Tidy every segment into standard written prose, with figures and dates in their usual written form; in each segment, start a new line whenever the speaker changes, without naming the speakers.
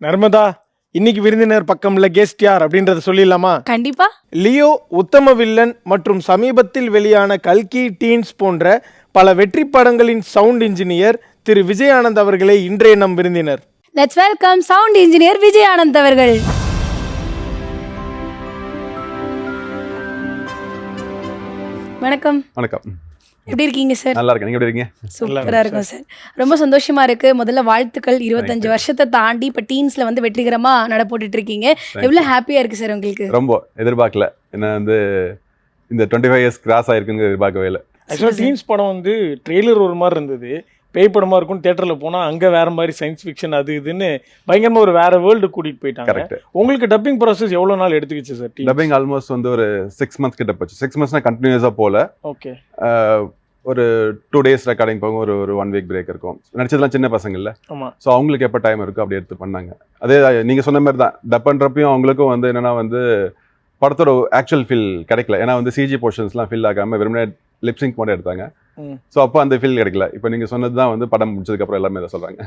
நர்மதா, இன்னைக்கு விருந்தினர் பக்கம்ல கெஸ்ட் யார் அப்படின்றத சொல்லிடலாமா?
கண்டிப்பா.
லியோ, உத்தம வில்லன் மற்றும் சமீபத்தில் வெளியான கல்கி, டீன்ஸ் போன்ற பல வெற்றி படங்களின் சவுண்ட் இன்ஜினியர் திரு விஜய் ஆனந்த் அவர்களே இன்றைய நம் விருந்தினர்.
Let's welcome sound engineer Vijay Anand அவர்கள். வணக்கம்.
வணக்கம்.
எப்படி இருக்கீங்க சார்?
நல்லா இருக்கேன். நீங்க எப்படி இருக்கீங்க?
சூப்பரா இருக்கும் சார். ரொம்ப சந்தோஷமா இருக்கு. முதல்ல வாழ்த்துக்கள். 25 வருஷத்தை தாண்டி இப்ப டீன்ஸ்ல வந்து வெற்றிகரமா நட போட்டுட்டு இருக்கீங்க. எவ்வளவு ஹாப்பியா இருக்கு சார் உங்களுக்கு?
ரொம்ப எதிர்பார்க்கல. என்ன வந்து இந்த 25 இயர்ஸ் கிராஸ் ஆயிருக்குன்னு எதிர்பார்க்கவே இல்லை.
ஆக்சுவலாக டீன்ஸ் படம் வந்து ட்ரெய்லர் ஒரு மாதிரி இருந்தது, பேய் படமா இருக்கும். தியேட்டரில் போனால் அங்கே வேற மாதிரி சயின்ஸ் ஃபிக்ஷன் அது இதுன்னு பயங்கரமாக ஒரு வேற வேர்ல்டு கூட்டிட்டு போயிட்டாங்க.
கரெக்ட்.
உங்களுக்கு டப்பிங் ப்ராசஸ் எவ்வளோ நாள் எடுத்துக்கிச்சு சார்?
டப்பிங் ஆல்மோஸ்ட் வந்து ஒரு 6 months கிட்ட போச்சு. 6 monthsனா கண்டினியூஸாக போல.
ஓகே.
ஒரு 2 days ரெக்கார்டிங் போகும், ஒரு 1 week பிரேக் இருக்கும். நடிச்சதெல்லாம் சின்ன பசங்க இல்லை.
ஆமாம்.
ஸோ அவங்களுக்கு எப்போ டைம் இருக்கோ அப்படி எடுத்து பண்ணாங்க. அதே நீங்கள் சொன்ன மாதிரி தான் டப் பண்ணுறப்பையும் அவங்களுக்கும் வந்து என்னென்னா வந்து படத்தோட ஆக்சுவல் ஃபீல் கிடைக்கல. ஏன்னா வந்து சிஜி போர்ஷன்ஸ்லாம் ஃபில் ஆகாமல் வெறுமனே லிப்சிங்க் மட்டும் எடுத்தாங்க. ஸோ அப்போ அந்த ஃபீல் கிடைக்கல. இப்போ நீங்கள் சொன்னது தான் வந்து படம் முடிச்சதுக்கப்புறம் எல்லாமே இதை சொல்கிறாங்க.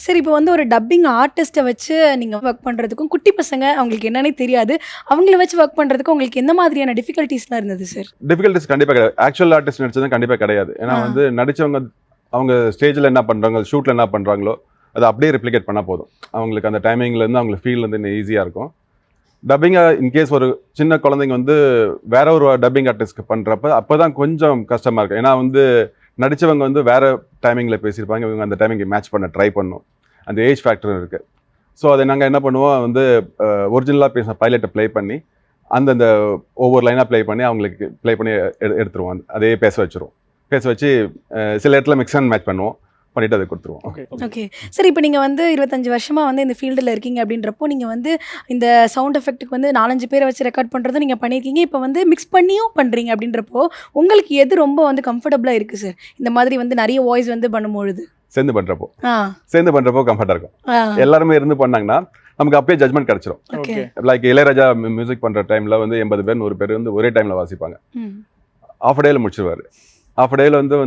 சரி, இப்போ வந்து ஒரு டப்பிங் ஆர்டிஸ்ட்டை வச்சு நீங்கள் ஒர்க் பண்ணுறதுக்கும் குட்டி பசங்க அவங்களுக்கு என்னன்னே தெரியாது அவங்கள வச்சு ஒர்க் பண்ணுறதுக்கும் உங்களுக்கு எந்த மாதிரியான டிஃபிகல்ட்டிஸ்லாம் இருந்தது சார்?
டிஃபிகல்ட்டிஸ் கண்டிப்பாக கிடையாது. ஆக்சுவல் ஆர்டிஸ்ட் நடிச்சது கண்டிப்பாக கிடையாது. ஏன்னா வந்து நடிச்சவங்க அவங்க ஸ்டேஜில் என்ன பண்ணுறாங்க, ஷூட்டில் என்ன பண்ணுறாங்களோ அதை அப்படியே ரெப்ளிகேட் பண்ணால் போதும். அவங்களுக்கு அந்த டைமிங்லேருந்து அவங்களுக்கு ஃபீல் வந்து இன்னும் ஈஸியாக இருக்கும். டப்பிங்காக இன்கேஸ் ஒரு சின்ன குழந்தைங்க வந்து வேற ஒரு டப்பிங் ஆர்டிஸ்ட்க்கு பண்ணுறப்ப அப்போ தான் கொஞ்சம் கஷ்டமாக இருக்கும். ஏன்னா வந்து நடித்தவங்க வந்து வேறு டைமிங்கில் பேசியிருப்பாங்க, இவங்க அந்த டைமிங்கை மேட்ச் பண்ண ட்ரை பண்ணணும். அந்த ஏஜ் ஃபேக்டரும் இருக்குது. ஸோ அதை நாங்கள் என்ன பண்ணுவோம் வந்து ஒரிஜினலாக பேசின பைலட்டை ப்ளே பண்ணி அந்தந்த ஒவ்வொரு லைனாக ப்ளே பண்ணி அவங்களுக்கு ப்ளே பண்ணி எடுத்துருவோம். அதே பேச வச்சுருவோம். பேச வச்சு சில இடத்துல மிக்ஸ் அண்ட் மேட்ச் பண்ணுவோம், பண்ணிட்டு அதை கொடுத்துருவோம்.
Okay sir. இப்போ நீங்கள் வந்து 25 வருஷமாக வந்து இந்த ஃபீல்டில் இருக்கீங்க அப்படின்றப்போ நீங்கள் வந்து இந்த சவுண்ட் எஃபெக்ட்டுக்கு வந்து 4-5 பேரை வச்சு ரெக்கார்ட் பண்ணுறதும் நீங்கள் பண்ணியிருக்கீங்க. இப்போ வந்து மிக்ஸ் பண்ணியும் பண்ணுறீங்க அப்படின்றப்போ உங்களுக்கு எது ரொம்ப வந்து கம்ஃபர்டபுளாக இருக்குது சார்? இந்த மாதிரி வந்து நிறைய வாய்ஸ் வந்து பண்ணும்பொழுது
சேர்ந்து பண்ணுறப்போ கம்ஃபர்ட்டாக இருக்கும். எல்லாருமே இருந்து பண்ணாங்கன்னா நமக்கு அப்பயே ஜட்மெண்ட் கிடைச்சிரும். லைக் இளையராஜா மியூசிக் பண்ணுற டைமில் வந்து 80 பேர் 100 பேர் வந்து ஒரே டைமில் வாசிப்பாங்க. ஆஃப் டேயில் முடிச்சிருவார். ஆஃப் டேயில் வந்து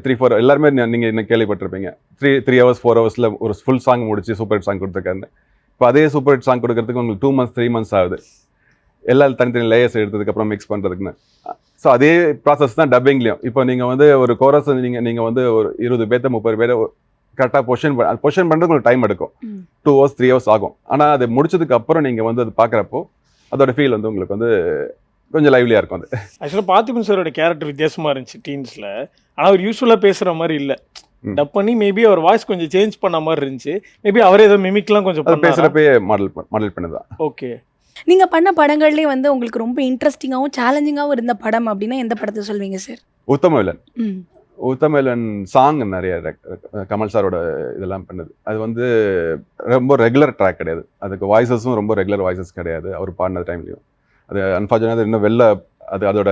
3-4 எல்லாருமே நீங்கள் என்ன கேள்விப்பட்டிருப்பீங்க. 3 hours 4 hours ஒரு ஃபுல் சாங் முடிச்சு சூப்பர் ஹிட் சாங் கொடுத்துருக்காரு. இப்போ அதே சூப்பர் ஹிட் சாங் கொடுக்கறதுக்கு உங்களுக்கு 2 months 3 months ஆகுது. எல்லாம் தனித்தனி லேயர்ஸ் எடுத்ததுக்கப்புறம் மிக்ஸ் பண்ணுறதுக்குன்னு. ஸோ அதே ப்ராசஸ் தான் டப்பிங்லேயும். இப்போ நீங்கள் வந்து ஒரு கோரஸ் நீங்கள் வந்து ஒரு 20 பேர்த்த 30 பேரை கரெக்டாக பொசிஷன் பண்ணுறதுக்கு உங்களுக்கு டைம் எடுக்கும். 2 hours 3 hours ஆகும். ஆனால் அது முடிச்சதுக்கு அப்புறம் நீங்கள் வந்து அது பார்க்குறப்போ அதோட ஃபீல் வந்து உங்களுக்கு வந்து கொஞ்சம் லைவ்லியாக இருக்கும். அது
ஆக்சுவலாக பார்த்திபன் சாரோட கேரக்டர் வித்தியாசமாக இருந்துச்சு டீன்ஸில். ஆனால் அவர் யூஸ்வலாக பேசுகிற மாதிரி இல்லை. டப் பண்ணி மேபி அவர் வாய்ஸ் கொஞ்சம் சேஞ்ச் பண்ண மாதிரி இருந்துச்சு. மேபி அவரே ஏதோ மிமிக்லாம் கொஞ்சம்
பேசுகிறப்பே மாடல் பண்ணதான்.
ஓகே. நீங்கள் பண்ண படங்கள்லேயே வந்து உங்களுக்கு ரொம்ப இன்ட்ரெஸ்டிங்காகவும் சேலஞ்சிங்காகவும் இருந்த படம் அப்படின்னா எந்த படத்தை சொல்வீங்க சார்?
உத்தம வில்லன் சாங் நிறைய கமல் சாரோட இதெல்லாம் பண்ணது. அது வந்து ரொம்ப ரெகுலர் ட்ராக் கிடையாது. அதுக்கு வாய்ஸஸும் ரொம்ப ரெகுலர் வாய்ஸஸ் கிடையாது அவர் பாடின டைம்லையும். அது அன்ஃபார்ச்சுனேட்டாக இன்னும் அதோட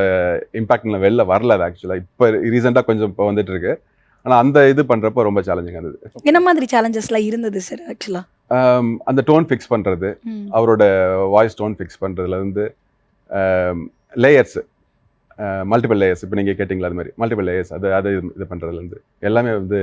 இம்பாக்ட் இன்னும் வெளில வரல. அது ஆக்சுவலாக இப்போ ரீசெண்டாக கொஞ்சம் இப்போ வந்துட்டு இருக்கு. ஆனால் அந்த இது பண்ணுறப்போ ரொம்ப சேலஞ்சிங்காக இருந்தது.
என்ன மாதிரி சேலஞ்சஸ்லாம் இருந்தது சார்? ஆக்சுவலாக
அந்த டோன் ஃபிக்ஸ் பண்ணுறது, அவரோட வாய்ஸ் டோன் ஃபிக்ஸ் பண்ணுறதுலேருந்து லேயர்ஸு, மல்டிபிள் லேயர்ஸ். இப்போ நீங்கள் கேட்டிங்களா அது மாதிரி மல்டிபிள் லேயர்ஸ் அது இது பண்ணுறதுலேருந்து எல்லாமே வந்து.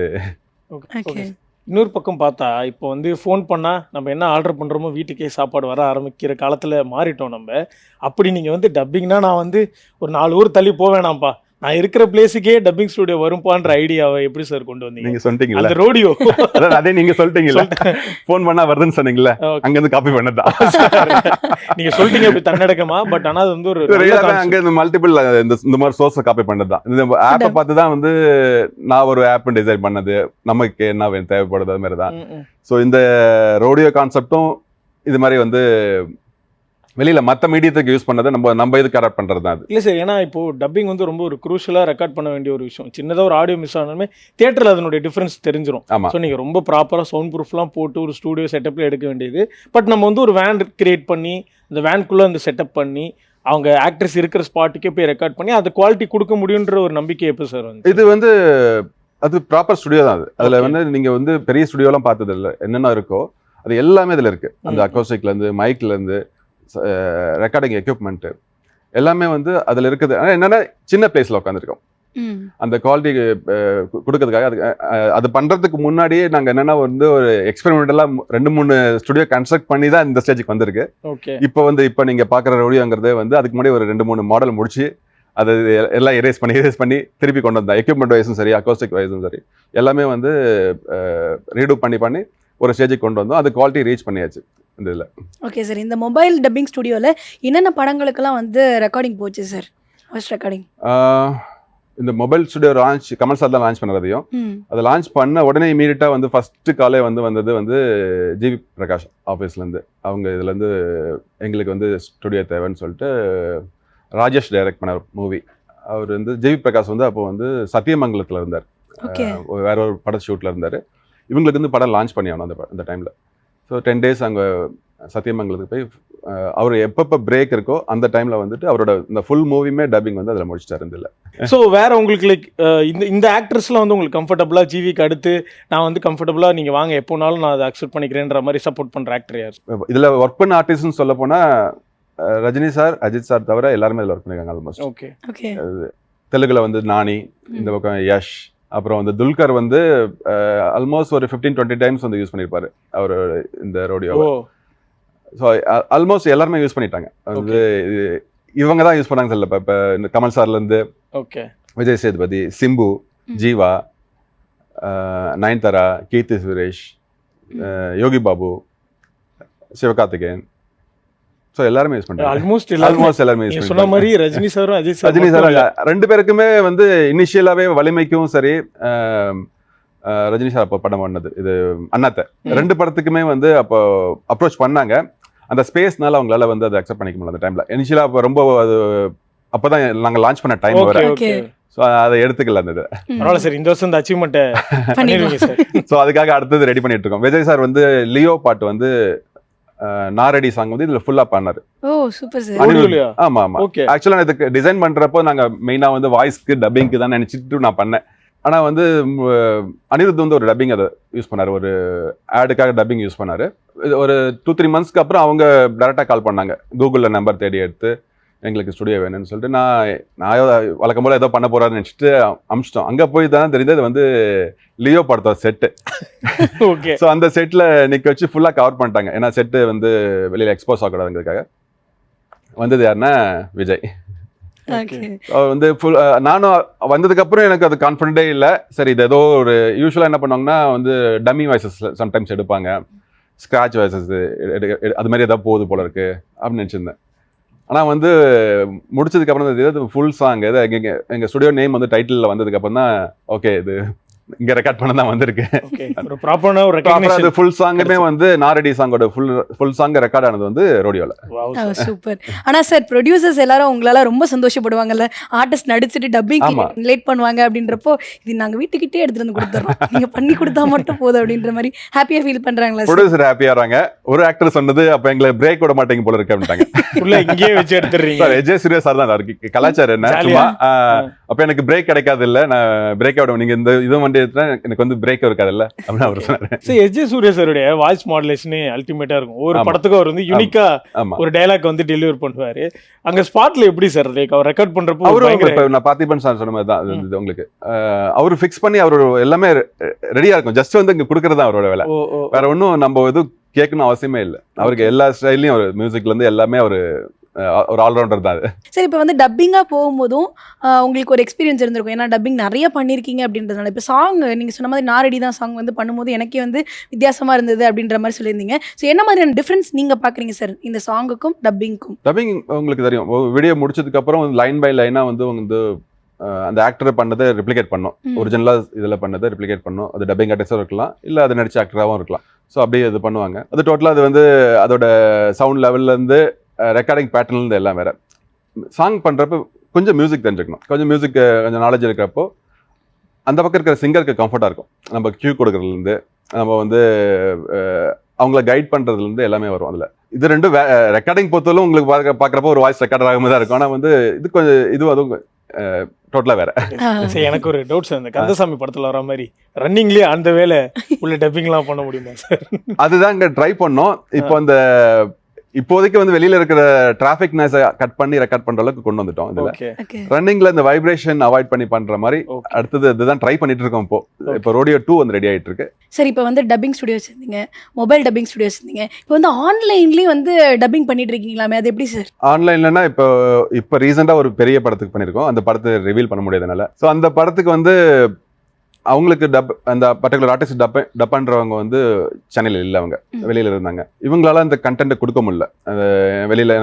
ஓகே. இன்னொரு பக்கம் பார்த்தா இப்போ வந்து ஃபோன் பண்ணால் நம்ம என்ன ஆர்டர் பண்ணுறோமோ வீட்டுக்கே சாப்பாடு வர ஆரம்பிக்கிற காலத்தில் மாறிட்டோம் நம்ம. அப்படி நீங்கள் வந்து டப்பிங்னா நான் வந்து ஒரு 4 ஊர் தள்ளி போவேணாம்ப்பா, நான் இருக்கிற பிளேஸுக்கே டப்பிங் ஸ்டுடியோ வரும்பான்ற ஐடியாவை எப்படி சார் கொண்டு வந்தீங்க?
நீங்க சொல்லிட்டீங்களா
அந்த ரோடியோ?
அதே நீங்க சொல்லிட்டீங்களா, ஃபோன் பண்ணா வருதுன்னு சொன்னீங்கல்ல, அங்க இருந்து காப்பி பண்ணதா
நீங்க சொல்லிட்டீங்க அப்படி தன்னடக்கமா. பட் ஆனா அது வந்து ஒரு
அங்க இந்த மல்டிபிள் இந்த மாதிரி சோர்ஸை காப்பி பண்ணதுதான். இந்த ஆப்பை பார்த்து தான் வந்து நான் ஒரு ஆப் டிசைன் பண்ணது. நமக்கு என்ன தேவைப்படுது அது மாதிரி தான். ஸோ இந்த ரோடியோ கான்செப்டும் இது மாதிரி வந்து வெளியில் மற்ற மீடியத்துக்கு யூஸ் பண்ணதை நம்ம இது கரெக்ட் பண்ணுறது தான். அது
இல்லை சார், ஏன்னா இப்போ டப்பிங் வந்து ரொம்ப ஒரு குரூஷலாக ரெக்கார்ட் பண்ண வேண்டிய ஒரு விஷயம். சின்னதாக ஒரு ஆடியோ மிஸ் ஆனாலுமே தியேட்டரில் அதனுடைய டிஃப்ரென்ஸ் தெரிஞ்சிடும். ஸோ நீங்கள் ரொம்ப ப்ராப்பராக சவுண்ட் ப்ரூஃப்லாம் போட்டு ஒரு ஸ்டூடியோ செட்டப்பில் எடுக்க வேண்டியது. பட் நம்ம வந்து ஒரு வேன் கிரியேட் பண்ணி அந்த வேனுக்குள்ளே அந்த செட்டப் பண்ணி அவங்க ஆக்ட்ரஸ் இருக்கிற ஸ்பாட்டுக்கே போய் ரெக்கார்ட் பண்ணி அது குவாலிட்டி கொடுக்க முடியுன்ற ஒரு நம்பிக்கை எப்போ சார் வந்து?
இது வந்து அது ப்ராப்பர் ஸ்டுடியோ தான். அது அதில் வந்து நீங்கள் வந்து பெரிய ஸ்டுடியோலாம் பார்த்தது இல்லை. என்னென்ன இருக்கோ அது எல்லாமே இதில் இருக்குது. அந்த அக்கோஸ்டிக்லேருந்து மைக்லேருந்து ரெக்கார்டிங் எக்யூப்மெண்ட்டு எல்லாமே வந்து அதில் இருக்குது. ஆனால் என்னென்னா சின்ன பிளேஸில் உட்காந்துருக்கோம். அந்த குவாலிட்டி கொடுக்கறதுக்காக அது பண்றதுக்கு முன்னாடியே நாங்க என்னன்னா வந்து ஒரு எக்ஸ்பெரிமெண்டெல்லாம் 2-3 ஸ்டுடியோ கன்ஸ்ட்ரக்ட் பண்ணி தான் இந்த ஸ்டேஜுக்கு வந்திருக்கு. இப்போ நீங்க பாக்குற ரேடியோங்கிறதே வந்து அதுக்கு முன்னாடி ஒரு 2-3 மாடல் முடிச்சு அதை எல்லாம் எரேஸ் பண்ணி திருப்பி கொண்டு வந்தேன். எக்யூப்மெண்ட் வைஸும் சரி, அக்கோஸ்டிக் வைஸும் சரி, எல்லாமே வந்து ரீடூ பண்ணி ஒரு ஸ்டேஜுக்கு கொண்டு வந்தோம். அது குவாலிட்டி ரீச் பண்ணியாச்சு இந்த இதில்.
ஓகே சார், இந்த மொபைல் டப்பிங் ஸ்டுடியோவில் என்னென்ன படங்களுக்கெல்லாம் வந்து ரெக்கார்டிங் போச்சு சார்? ஃபர்ஸ்ட் ரெக்கார்டிங்
இந்த மொபைல் ஸ்டுடியோ கமல் சார் தான் லான்ச் பண்ணுறதையும், அதை லான்ச் பண்ண உடனே இமீடியட்டாக வந்து ஃபஸ்ட்டு காலே வந்தது வந்து ஜிவி பிரகாஷ் ஆஃபீஸ்லேருந்து. அவங்க இதுலேருந்து எங்களுக்கு வந்து ஸ்டுடியோ தேவைன்னு சொல்லிட்டு ராஜேஷ் டைரக்ட் பண்ண மூவி. அவர் வந்து ஜிவி பிரகாஷ் வந்து அப்போ வந்து சத்தியமங்கலத்தில் இருந்தார், வேற ஒரு பட ஷூட்டில் இருந்தார். இவங்களுக்கு வந்து படம் லான்ச் பண்ணி ஆகணும் அந்த டைமில். ஸோ 10 days அங்கே சத்தியமங்கலத்துக்கு போய் அவர் எப்பப்போ பிரேக் இருக்கோ அந்த டைமில் வந்துட்டு அவரோட இந்த ஃபுல் மூவியுமே டப்பிங் வந்து அதில் முடிச்சிட்டாரு இதில்.
ஸோ வேற உங்களுக்கு லைக் இந்த ஆக்ட்ரஸ்லாம் வந்து உங்களுக்கு கம்ஃபர்டபுளாக ஜிவிக்கு அடுத்து நான் வந்து கம்ஃபர்டபுளாக நீங்கள் வாங்க எப்போனாலும் நான் அதை அக்செப்ட் பண்ணிக்கிறேன்ற மாதிரி சப்போர்ட் பண்ணுற ஆக்டர் யார்?
இதில் ஒர்க் பண்ண ஆர்டிஸ்ட்னு சொல்ல போனால் ரஜினி சார், அஜித் சார் தவிர எல்லாருமே இதில் ஒர்க் பண்ணியிருக்காங்க ஆல்மோஸ்ட்.
ஓகே.
தெலுங்குல வந்து நானி, இந்த பக்கம் யஷ், அப்புறம் வந்து துல்கர் வந்து ஆல்மோஸ்ட் ஒரு 15-20 டைம்ஸ் வந்து யூஸ் பண்ணியிருப்பாரு அவர் இந்த ரோடியோவை. ஸோ ஆல்மோஸ்ட் எல்லாருமே யூஸ் பண்ணிட்டாங்க. வந்து இவங்க தான் யூஸ் பண்ணாங்க சொல்ல. இப்போ இந்த கமல் சார்லேருந்து விஜய் சேதுபதி, சிம்பு, ஜீவா, நயன்தாரா, கீர்த்தி சுரேஷ், யோகி பாபு, சிவகார்த்திகேயன், ஸோ எல்லாருமே யூஸ் பண்றாங்க. ஆல்மோஸ்ட் எல்லாருமே யூஸ்
சொன்ன மாதிரி ரஜினி சாரும் அஜித்
சார் 2 பேருக்குமே வந்து இனிஷியலாவே வலிமைக்கும் சரி, ரஜினி சார் அப்போ படம் பண்ணது இது அண்ணாத்த 2 படத்துக்குமே வந்து அப்போ அப்ரோச் பண்ணாங்க. அந்த ஸ்பேஸ்னால அவங்களால வந்து அதை அக்செப்ட் பண்ணிக்க முடியல அந்த டைம்ல. இனிஷியலா அப்போ ரொம்ப அது அப்பதான் நாங்கள் லான்ச் பண்ண டைம் வர, ஸோ அதை எடுத்துக்கல அந்த இது.
பரவாயில்ல சார், இந்த வருஷம் இந்த அச்சீவ்மெண்ட்டை பண்ணிடுவீங்க சார்.
ஸோ அதுக்காக அடுத்தது ரெடி பண்ணிட்டு இருக்கோம். விஜய் சார் வந்து லியோ பாட்டு வந்து நாரடி சாங் வந்து இதுல ஃபுல்லா பண்ணாரு.
ஓ சூப்பர் சார்.
ஆமா ஆமா. ஆக்சுவலா இதுக்கு டிசைன் பண்றப்போ நாங்க மெயினா வந்து வாய்ஸ்க்கு டப்பிங்க்கு தான் நினைச்சிட்டு நான் பண்ணேன். ஆனா வந்து அனிருத் வந்து ஒரு டப்பிங் அதை யூஸ் பண்ணாரு, ஒரு ஆடுக்காக டப்பிங் யூஸ் பண்ணாரு. ஒரு 2-3 monthsக்கு அப்புறம் அவங்க டைரக்டா கால் பண்ணாங்க, கூகுள்ல நம்பர் தேடி எடுத்து எங்களுக்கு ஸ்டுடியோ வேணும்னு சொல்லிட்டு. நான் வழக்கம் போல ஏதோ பண்ண போறாருன்னு நினைச்சிட்டு அமிச்சிட்டோம். அங்க போய் தான் தெரிஞ்சது வந்து லியோ படத்தோட செட்டு. ஸோ அந்த செட்ல நிக்க வச்சு ஃபுல்லா கவர் பண்ணிட்டாங்க. ஏன்னா செட்டு வந்து வெளியில எக்ஸ்போஸ் ஆகக்கூடாதுங்கிறதுக்காக. வந்தது யாருன்னா விஜய். அவர் வந்து நானும் வந்ததுக்கு அப்புறம் எனக்கு அது கான்ஃபிடென்டே இல்லை. சரி, இது ஏதோ ஒரு யூஸ்வலா என்ன பண்ணுவாங்கன்னா வந்து டம்மி வாய்ஸஸ் சம்டைம்ஸ் எடுப்பாங்க, ஸ்கிராச் வாய்ஸஸ் அது மாதிரி ஏதாவது போகுது போல இருக்கு அப்படின்னு நினைச்சிருந்தேன். ஆனால் வந்து முடிச்சதுக்கு அப்புறம் தான் ஃபுல் சாங் எங்க ஸ்டுடியோ நேம் வந்து டைட்டில் வந்ததுக்கு அப்புறம் தான் ஓகே இது இங்க ரெக்கார்ட் பண்ண தான் வந்திருக்கு. அது ஃபுல் சாங்குமே வந்து நாரடி சாங்கோட ஃபுல் சாங் ரெக்கார்ட் ஆனது வந்து ரோடியோல.
சூப்பர். ஆனா சார் ப்ரொடியூசர்ஸ் எல்லாரும் உங்களால ரொம்ப சந்தோஷப்படுவாங்கல்ல, ஆர்டிஸ்ட் நடிச்சிட்டு டப்பிங் லேட் பண்ணுவாங்க அப்படின்றப்போ இது நாங்க வீட்டுக்கிட்டே எடுத்துட்டு வந்து கொடுத்துறோம், நீங்க பண்ணி கொடுத்தா மட்டும் போதும் அப்படின்ற மாதிரி ஹாப்பியா ஃபீல் பண்றாங்களா?
ப்ரொடியூசர் ஹாப்பியா இருக்காங்க. ஒரு ஆக்டர் சொன்னது அப்ப எங்களை பிரேக் விட மாட்டேங்க போல இருக்கு அப்படின்ட்டாங்க.
இங்கேயே வச்சு எடுத்துறீங்க
சார். விஜய் சூர்யா சார் தான் இருக்கு கலாச்சாரம் என்ன சும்மா. அப்ப எனக்கு பிரேக் கிடைக்காது இல்ல, நான் பிரேக் விட நீங்க இந்த இது வந்து எனக்கு வந்து பிரேக் இருக்காது இல்ல அப்படின்னு அவர் சொன்னாரு.
எஸ்.ஜே. சூர்யா சாருடைய வாய்ஸ் மாடுலேஷனே அல்டிமேட்டா இருக்கும். ஒரு படத்துக்கு அவர் வந்து யூனிக்கா ஒரு டயலாக் வந்து டெலிவர் பண்ணுவாரு. அங்க ஸ்பாட்ல எப்படி சார் லைக் அவர் ரெக்கார்ட் பண்றப்போ
அவரு நான் பார்த்திபன் சார் சொன்ன மாதிரி தான் உங்களுக்கு அவரு ஃபிக்ஸ் பண்ணி அவரோட எல்லாமே ரெடியா இருக்கும். ஜஸ்ட் வந்து இங்க குடுக்கறது தான் அவரோட வேலை. வேற ஒன்னும் நம்ம இது கேட்கணும் அவசியமே இல்லை. அவருக்கு எல்லா ஸ்டைலையும் அவர் மியூசிக்ல இருந்து எல்லாமே ஒரு ஆல்ரவுண்டர் தான்.
சரி, இப்போ வந்து டப்பிங்காக போகும்போதும் உங்களுக்கு ஒரு எக்ஸ்பீரியன்ஸ் இருந்திருக்கும். ஏன்னா டப்பிங் நிறைய பண்ணியிருக்கீங்க அப்படின்றதுனால. இப்போ சாங் நீங்கள் சொன்ன மாதிரி நாரடி தான் சாங் வந்து பண்ணும்போது எனக்கே வந்து வித்தியாசமாக இருந்தது அப்படின்ற மாதிரி சொல்லியிருந்தீங்க. ஸோ என்ன மாதிரியான டிஃப்ரென்ஸ் நீங்கள் பார்க்குறீங்க சார் இந்த சாங்குக்கும் டப்பிங்க்கும்?
டப்பிங் உங்களுக்கு தெரியும், வீடியோ முடிச்சதுக்கப்புறம் லைன் பை லைனாக வந்து அந்த ஆக்டரை பண்ணதை ரிப்ளிகேட் பண்ணோம். ஒரிஜினலாக இதில் பண்ணதை ரிப்ளிகேட் பண்ணோம். அது டப்பிங் ஆர்டிஸ்டாக இருக்கலாம், இல்லை அது நடிச்ச ஆக்டராகவும் இருக்கலாம். ஸோ அப்படியே இது பண்ணுவாங்க. அது டோட்டலாக அது வந்து அதோட சவுண்ட் லெவல்லேருந்து ரெக்கார்டிங் பேட்டர்ன்லேருந்து எல்லாம் வேறு. சாங் பண்ணுறப்ப கொஞ்சம் மியூசிக் தெரிஞ்சுக்கணும், கொஞ்சம் மியூசிக் கொஞ்சம் நாலேஜ் இருக்கிறப்போ அந்த பக்கம் இருக்கிற சிங்கருக்கு கம்ஃபர்ட்டாக இருக்கும். நம்ம கியூ கொடுக்குறதுலேருந்து நம்ம வந்து அவங்கள கைட் பண்ணுறதுலேருந்து எல்லாமே வரும் அதில். இது ரெண்டும் ரெக்கார்டிங் பொறுத்தவரைக்கும் உங்களுக்கு பார்க்குறப்போ ஒரு வாய்ஸ் ரெக்கார்டர் ஆகாம தான் இருக்கும். ஆனால் வந்து இது கொஞ்சம் அதுவும் டோட்டலா வேற.
எனக்கு ஒரு டவுட் சார், இந்த கந்தசாமி படத்துல வர மாதிரி ரன்னிங்லயே அந்த வேலை உள்ள டப்பிங்லாம் பண்ண முடியுமா சார்?
அதுதான் இங்க ட்ரை பண்ணோம். இப்போ அந்த இப்போதைக்கு வந்து வெளியில இருக்கிற டிராஃபிக் நாய்ஸை கட் பண்ணி ரெக்கார்ட் பண்ற அளவுக்கு கொண்டு வந்துட்டோம் இதுல.
ஓகே
ரன்னிங்ல இந்த வைப்ரேஷன் அவாய்ட் பண்ணி பண்ற மாதிரி அடுத்தது இதுதான் ட்ரை பண்ணிட்டு இருக்கோம். இப்போ ரோடியோ 2 வந்து ரெடி ஆயிட்டு இருக்கு.
சரி, இப்போ வந்து டப்பிங் ஸ்டுடியோ வச்சிருந்தீங்க, மொபைல் டப்பிங் ஸ்டுடியோ வச்சிருந்தீங்க, இப்போ வந்து ஆன்லைன்லயும் வந்து டப்பிங் பண்ணிட்டு இருக்கீங்களாமே, அது எப்படி சார்?
ஆன்லைன்லன்னா இப்போ ரீசெண்டா ஒரு பெரிய படத்துக்கு பண்ணிருக்கோம். அந்த படத்தை ரிவீல் பண்ண முடியாதனால. ஸோ அந்த படத்துக்கு வந்து அவங்களுக்கு அந்த பர்டிகுலர் ஆர்டிஸ்ட் டப் பண்றவங்க வந்து சென்னையில் இல்லை, அவங்க வெளியில இருந்தாங்க. இவங்களால அந்த கண்டென்ட் கொடுக்க முடியல. வெளியில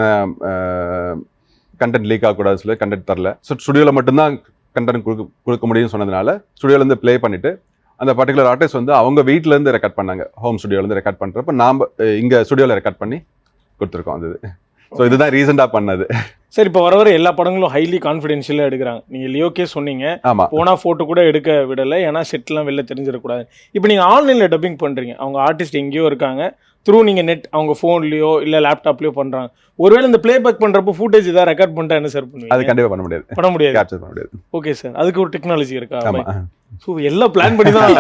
கண்டென்ட் லீக் ஆகக்கூடாது சொல்லி கண்டென்ட் தரல. ஸோ ஸ்டுடியோல மட்டும்தான் கண்டென்ட் கொடுக்க முடியும்னு சொன்னதுனால ஸ்டுடியோல இருந்து ப்ளே பண்ணிட்டு அந்த பர்டிகுலர் ஆர்டிஸ்ட் வந்து அவங்க வீட்டுல இருந்து ரெக்கார்ட் பண்ணாங்க. ஹோம் ஸ்டுடியோல இருந்து ரெக்கார்ட் பண்றப்ப நாம இங்க ஸ்டுடியோல ரெக்கார்ட் பண்ணி கொடுத்துருக்கோம். அது ஸோ இதுதான் ரீசெண்டா பண்ணது.
சரி, இப்போ வர எல்லா படங்களும் ஹைலி கான்ஃபிடென்ஷியலாக எடுக்கிறாங்க. நீங்கள் லியோக்கே சொன்னீங்க, போனால் ஃபோட்டோ கூட எடுக்க விடலை, ஏன்னா செட்லாம் வெளில தெரிஞ்சிடக்கூடாது. இப்போ நீங்கள் ஆன்லைனில் டப்பிங் பண்ணுறீங்க, அவங்க ஆர்டிஸ்ட் எங்கேயோ இருக்காங்க, த்ரூ நீங்கள் நெட் அவங்க ஃபோன்லேயோ இல்லை லேப்டாப்லேயோ பண்ணுறாங்க. ஒருவேளை இந்த ப்ளேபேக் பண்ணுறப்போ ஃபுட்டேஜ் ஏதாவது ரெக்கார்ட் பண்ணிட்டா என்ன சார் பண்ணுவீங்க?
அது கண்டிப்பாக பண்ண முடியாது.
கேப்சர் பண்ண முடியாது. ஓகே சார், அதுக்கு ஒரு டெக்னாலஜி இருக்கா? ஸோ எல்லாம் பிளான் பண்ணி தான்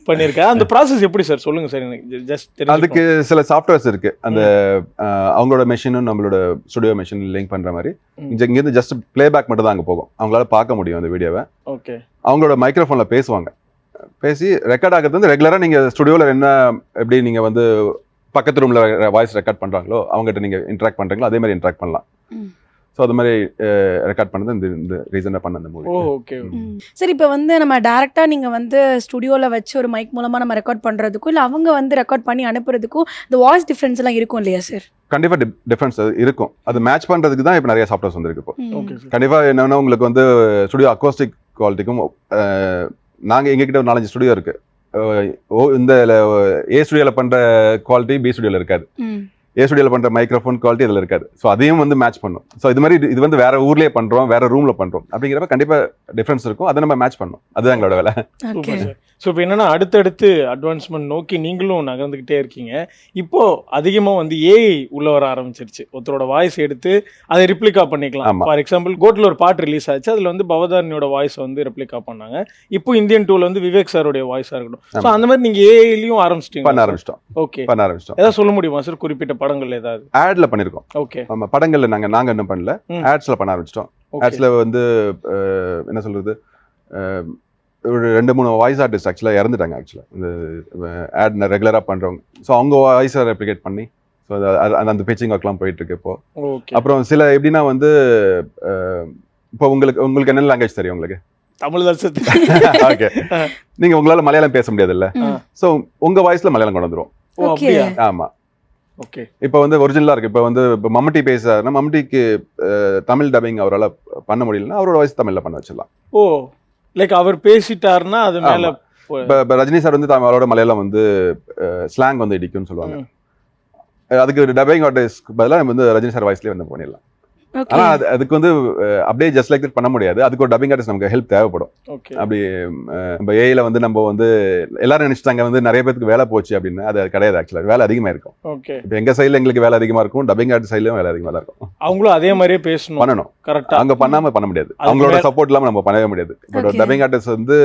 பண்ணியிருக்கேன். அந்த ப்ராசஸ் எப்படி சார் சொல்லுங்க சார், எனக்கு ஜஸ்ட்
அதுக்கு சில சாஃப்ட்வேர்ஸ் இருக்கு. அந்த அவங்களோட மெஷினும் நம்மளோட ஸ்டுடியோ மெஷின் லிங்க் பண்ற மாதிரி இங்கேருந்து ஜஸ்ட் பிளேபேக் மட்டும் தான் அங்கே போகும். அவங்களால பார்க்க முடியும் அந்த வீடியோவை.
ஓகே,
அவங்களோட மைக்ரோஃபோன்ல பேசுவாங்க. பேசி ரெக்கார்ட் ஆகிறது வந்து ரெகுலராக நீங்கள் ஸ்டுடியோவில் என்ன எப்படி நீங்கள் வந்து பக்கத்து ரூமில் வாய்ஸ் ரெக்கார்ட் பண்ணுறாங்களோ அவங்ககிட்ட நீங்கள் இன்ட்ராக்ட் பண்ணுறீங்களோ அதே மாதிரி இன்ட்ராக்ட் பண்ணலாம். ஸோ அது மாதிரி ரெக்கார்ட் பண்ணது இந்த ரீசனாக பண்ண அந்த மூவி.
ஓகே
சரி, இப்போ வந்து நம்ம டேரெக்டாக நீங்கள் வந்து ஸ்டுடியோவில் வச்சு ஒரு மைக் மூலமாக நம்ம ரெக்கார்ட் பண்ணுறதுக்கும் இல்லை அவங்க வந்து ரெக்கார்ட் பண்ணி அனுப்புறதுக்கும் இந்த வாய்ஸ் டிஃப்ரென்ஸ் எல்லாம் இருக்கும் இல்லையா சார்?
கண்டிப்பாக டிஃப்ரென்ஸ் இருக்கும். அது மேட்ச் பண்ணுறதுக்கு தான் இப்போ நிறைய சாஃப்ட்வேர்ஸ் வந்துருக்கு. இப்போ கண்டிப்பாக என்னென்னா உங்களுக்கு வந்து ஸ்டுடியோ அக்கோஸ்டிக் குவாலிட்டிக்கும் நாங்கள் எங்ககிட்ட ஒரு 4-5 ஸ்டுடியோ இருக்குது. இந்த ஏ ஸ்டுடியோவில் பண்ணுற குவாலிட்டி பி ஸ்டுடியோவில் இருக்காது. ஏ ஸ்டுடியோவில் பண்ணுற மைக்ரோஃபோன் குவாலிட்டி இதில் இருக்காது. ஸோ அதையும் வந்து மேட்ச் பண்ணும். ஸோ இது மாதிரி இது வந்து வேற ஊர்லேயே பண்ணுறோம், வேற ரூமில் பண்ணுறோம் அப்படிங்கிறப்ப கண்டிப்பாக டிஃப்ரென்ஸ் இருக்கும். அதை நம்ம மேட்ச் பண்ணணும். அதுதான் எங்களோட வேலை.
ஸோ இப்போ என்னன்னா அடுத்தடுத்து அட்வான்ஸ்மெண்ட் நோக்கி நீங்களும் நகர்ந்துக்கிட்டே இருக்கீங்க. இப்போ அதிகமாக வந்து ஏஐ உள்ள வர ஆரம்பிச்சிருச்சு. ஒருத்தரோட வாய்ஸ் எடுத்து அதை ரிப்ளிகா பண்ணிக்கலாம். ஃபார் எக்ஸாம்பிள் கோட்டில் ஒரு பாட்டு ரிலீஸ் ஆச்சு, அதில் வந்து பவதாரணியோட வாய்ஸ் வந்து ரெப்ளிகா பண்ணாங்க. இப்போ இந்தியன் 2ல வந்து விவேக் சாருடைய வாய்ஸாக இருக்கட்டும். ஸோ அந்த மாதிரி நீங்கள் ஏஐலையும்
பண்ண ஆரம்பிச்சிட்டோம்.
ஓகே, பண்ண ஆரம்பிச்சிட்டோம். ஏதாவது சொல்ல முடியுமா சார்? குறிப்பிட்ட படங்கள் ஏதாவது?
ஆட்ல பண்ணிருக்கோம்.
ஓகே,
நம்ம படங்கள்ல நாங்க என்ன பண்ணல, ஆட்ஸ்ல பண்ண ஆரம்பிச்சிட்டோம். ஆட்ஸ்ல வந்து என்ன சொல்றது, ஒரு 2-3 வாய்ஸ் ஆர்டிஸ்ட் ஆக்சுவலாக இறந்துட்டாங்க. ஆக்சுவலாக இந்த ஆட் ரெகுலராக பண்ணுறவங்க. ஸோ அவங்க வாய்ஸை ரெப்ளிகேட் பண்ணி ஸோ அந்த பிச்சிங் ஒர்க்லாம் போயிட்டு இருக்கு இப்போ. அப்புறம் சில எப்படின்னா வந்து இப்போ உங்களுக்கு என்ன லாங்குவேஜ் தெரியும்? உங்களுக்கு
தமிழ் தான்.
ஓகே, நீங்க உங்களால மலையாளம் பேச முடியாதுல்ல, ஸோ உங்க வாய்ஸ்ல மலையாளம் கொண்டு வந்துரும். ஆமா, ஓகே. இப்போ வந்து ஒரிஜினலா இருக்கு. இப்போ வந்து மம்முட்டி பேசுறாருன்னா மம்முட்டிக்கு தமிழ் டப்பிங் அவரால் பண்ண முடியலன்னா அவரோட வாய்ஸ் தமிழ்ல பண்ண வச்சிடலாம்.
ஓ, லைக் அவர் பேசிட்டாருன்னா அது மேல.
இப்போ ரஜினி சார் வந்து அவரோட மலையாளம் வந்து ஸ்லாங் வந்து இடிக்கும்னு சொல்லுவாங்க. அதுக்கு டப்பிங் ஆர்டிஸ்ட் பதிலாக வந்து ரஜினி சார் வாய்ஸ்லேயே வந்து பண்ணிடலாம். ஆனா அதுக்கு வந்து அப்படியே ஜஸ்ட் லைக் பண்ண முடியாது. அதுக்கு ஒரு டப்பிங் ஆர்டிஸ்ட் நமக்கு ஹெல்ப் தேவைப்படும். அப்படி நம்ம ஏஐல வந்து நம்ம வந்து எல்லாரும் நினைச்சிட்டாங்க வந்து நிறைய பேருக்கு வேலை போச்சு அப்படின்னு. அது கிடையாது. ஆக்சுவலா வேலை அதிகமா இருக்கும். இப்போ எங்க சைட்ல எங்களுக்கு வேலை அதிகமா இருக்கும், டப்பிங் ஆர்டிஸ்ட் சைட்லயும் வேலை அதிகமா இருக்கும்.
அவங்களும் அதே மாதிரியே பேசணும், பண்ணணும். கரெக்டா அங்க
பண்ணாம பண்ண முடியாது. அவங்களோட சப்போர்ட் இல்லாம நம்ம பண்ணவே முடியாது. இப்போ டப்பிங் ஆர்டிஸ்ட் வந்து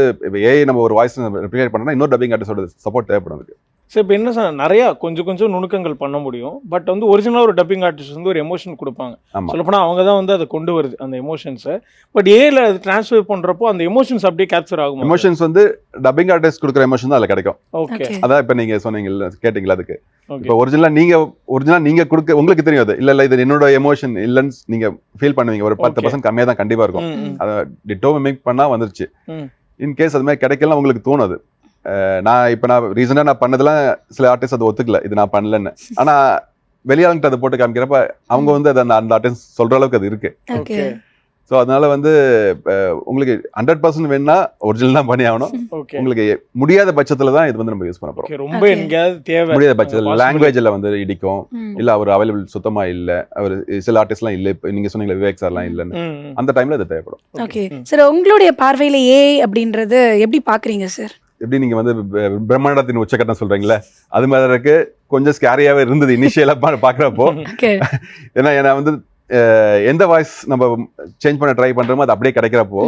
ஏஐ நம்ம ஒரு வாய்ஸ் ரெப்ளிகேட் பண்ணா இன்னொரு டப்பிங் ஆர்டிஸ்டோட சப்போர்ட் தேவைப்படும் அதுக்கு.
சரி, இப்போ என்ன சார் நிறையா கொஞ்சம் நுணுக்கங்கள் பண்ண முடியும். பட் வந்து ஒரிஜினலாக ஒரு டப்பிங் ஆர்டிஸ்ட் வந்து ஒரு எமோஷன் கொடுப்பாங்க. சொல்லப்போனால் அவங்க தான் வந்து அதை கொண்டு வருது அந்த எமோஷன்ஸை. பட் ஏல அது ட்ரான்ஸ்ஃபர் பண்ணுறப்போ அந்த எமோஷன்ஸ் அப்படியே கேப்சர் ஆகும்.
எமோஷன்ஸ் வந்து டப்பிங் ஆர்டிஸ்ட் கொடுக்குற எமோஷன் தான் அதில் கிடைக்கும்.
ஓகே,
அதான் இப்போ நீங்கள் சொன்னீங்கல்ல, கேட்டீங்களா அதுக்கு. இப்போ ஒரிஜினலாக நீங்கள் கொடுக்க உங்களுக்கு தெரியும். அது இல்லை இது என்னோட எமோஷன் இல்லைன்னு நீங்கள் ஃபீல் பண்ணுவீங்க. ஒரு 10% கம்மியாக தான் கண்டிப்பாக இருக்கும். அதை டிட்டோ மிமிக் பண்ணால் வந்துருச்சு. இன்கேஸ் அது மாதிரி கிடைக்கலாம் உங்களுக்கு தோணுது. நான் ரீசனா பண்ணதெல்லாம் சில ஆர்டிஸ்ட் அதை ஒத்துக்கல, இது நான் பண்ணலன்னு. ஆனா வெளியாளுங்கிட்ட அதை போட்டு காமிக்கிறப்ப அவங்க வந்து அது அந்த ஆர்டிஸ்ட் சொல்ற அளவுக்கு அது இருக்கு. ஸோ அதனால வந்து உங்களுக்கு 100% வேணும்னா ஒரிஜினல் தான் பண்ணி ஆகணும். உங்களுக்கு முடியாத பட்சத்துல தான் இது வந்து நம்ம யூஸ் பண்ண போறோம்.
ரொம்ப எங்கேயாவது தேவை
முடியாத பட்சத்தில் லாங்குவேஜ்ல வந்து இடிக்கும், இல்ல அவர் அவைலபிள் சுத்தமா இல்ல, அவர் சில ஆர்டிஸ்ட்லாம் இல்ல, இப்போ நீங்க சொன்னீங்களா விவேக் சார்லாம் இல்லைன்னு, அந்த டைம்ல இது தேவைப்படும்.
ஓகே சார், உங்களுடைய பார்வையில ஏஐ அப்படின்றது எப்படி பாக்குறீங்க சார்?
எப்படி நீங்க வந்து பிரம்மாண்டத்தின் உச்சக்கட்டம் சொல்றீங்களா, அது மாதிரி இருக்கு. கொஞ்சம் ஸ்கேரியாவே இருந்தது இனிஷியலா பாக்குறப்போ. ஏன்னா வந்து எந்த வாய்ஸ் நம்ம சேஞ்ச் பண்ண ட்ரை பண்றோமோ அது அப்படியே கிடைக்கிறப்போ